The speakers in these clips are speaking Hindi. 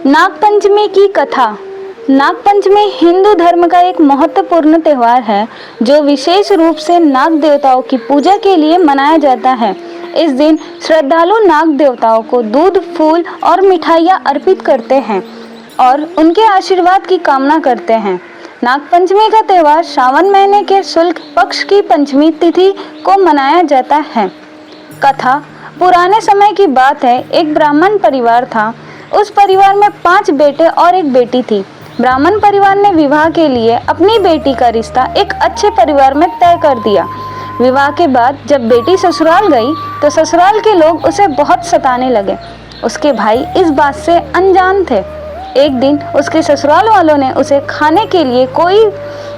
नागपंचमी की कथा। नागपंचमी हिंदू धर्म का एक महत्वपूर्ण त्योहार है जो विशेष रूप से नाग देवताओं की पूजा के लिए मनाया जाता है। इस दिन श्रद्धालु नाग देवताओं को दूध, फूल और मिठाइयाँ अर्पित करते हैं और उनके आशीर्वाद की कामना करते हैं। नागपंचमी का त्योहार श्रावण महीने के शुक्ल पक्ष की पंचमी तिथि को मनाया जाता है। कथा पुराने समय की बात है। एक ब्राह्मण परिवार था। उस परिवार में 5 बेटे और एक बेटी थी। ब्राह्मण परिवार ने विवाह के लिए अपनी बेटी का रिश्ता एक अच्छे परिवार में तय कर दिया। विवाह के बाद जब बेटी ससुराल गई तो ससुराल के लोग उसे बहुत सताने लगे। उसके भाई इस बात से अनजान थे। एक दिन उसके ससुराल वालों ने उसे खाने के लिए कोई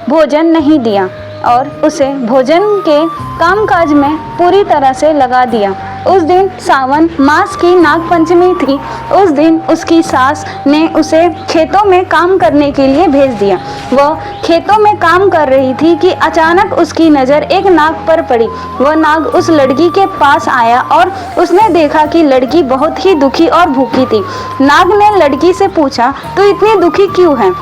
भोजन नहीं दिया और उसे भोजन के कामकाज में पूरी तरह से लगा दिया। उस दिन सावन मास की नागपंचमी थी। उस दिन उसकी सास ने उसे खेतों में काम करने के लिए भेज दिया। वह खेतों में काम कर रही थी कि अचानक उसकी नज़र एक नाग पर पड़ी। वह नाग उस लड़की के पास आया और उसने देखा कि लड़की बहुत ही दुखी और भूखी थी। नाग ने लड़की से पूछा, तू इतनी दुखी क्यों है?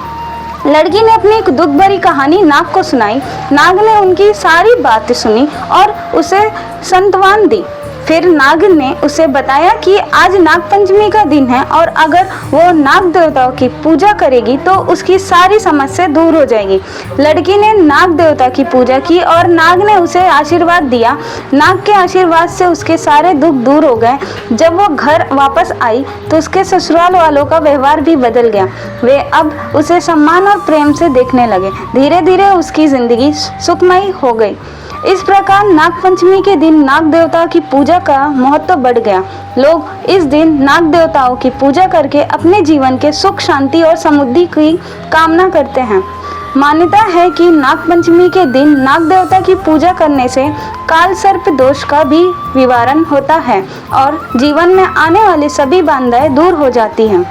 लड़की ने अपनी एक दुख भरी कहानी नाग को सुनाई। नाग ने उनकी सारी बातें सुनी और उसे सांत्वना दी। फिर नाग ने उसे बताया कि आज नागपंचमी का दिन है और अगर वो नाग देवताओं की पूजा करेगी तो उसकी सारी समस्या दूर हो जाएगी। लड़की ने नाग देवता की पूजा की और नाग ने उसे आशीर्वाद दिया। नाग के आशीर्वाद से उसके सारे दुख दूर हो गए। जब वो घर वापस आई तो उसके ससुराल वालों का व्यवहार भी बदल गया। वे अब उसे सम्मान और प्रेम से देखने लगे। धीरे धीरे उसकी जिंदगी सुखमयी हो गई। इस प्रकार नागपंचमी के दिन नाग देवता की पूजा का महत्व बढ़ गया। लोग इस दिन नाग देवताओं की पूजा करके अपने जीवन के सुख, शांति और समृद्धि की कामना करते हैं। मान्यता है कि नागपंचमी के दिन नाग देवता की पूजा करने से काल सर्प दोष का भी निवारण होता है और जीवन में आने वाली सभी बाधाएं दूर हो जाती हैं।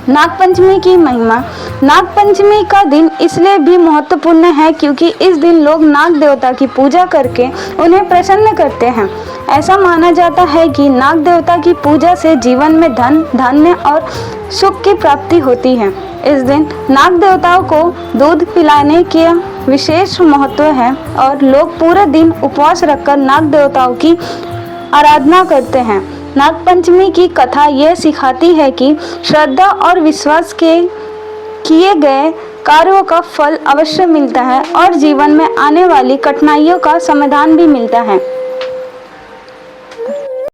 नागपंचमी की महिमा। नागपंचमी का दिन इसलिए भी महत्वपूर्ण है क्योंकि इस दिन लोग नाग देवता की पूजा करके उन्हें प्रसन्न करते हैं। ऐसा माना जाता है कि नाग देवता की पूजा से जीवन में धन, धान्य और सुख की प्राप्ति होती है। इस दिन नाग देवताओं को दूध पिलाने के विशेष महत्व है और लोग पूरे दिन उपवास रखकर नाग देवताओं की आराधना करते हैं। नागपंचमी की कथा यह सिखाती है कि श्रद्धा और विश्वास के किए गए कार्यों का फल अवश्य मिलता है और जीवन में आने वाली कठिनाइयों का समाधान भी मिलता है।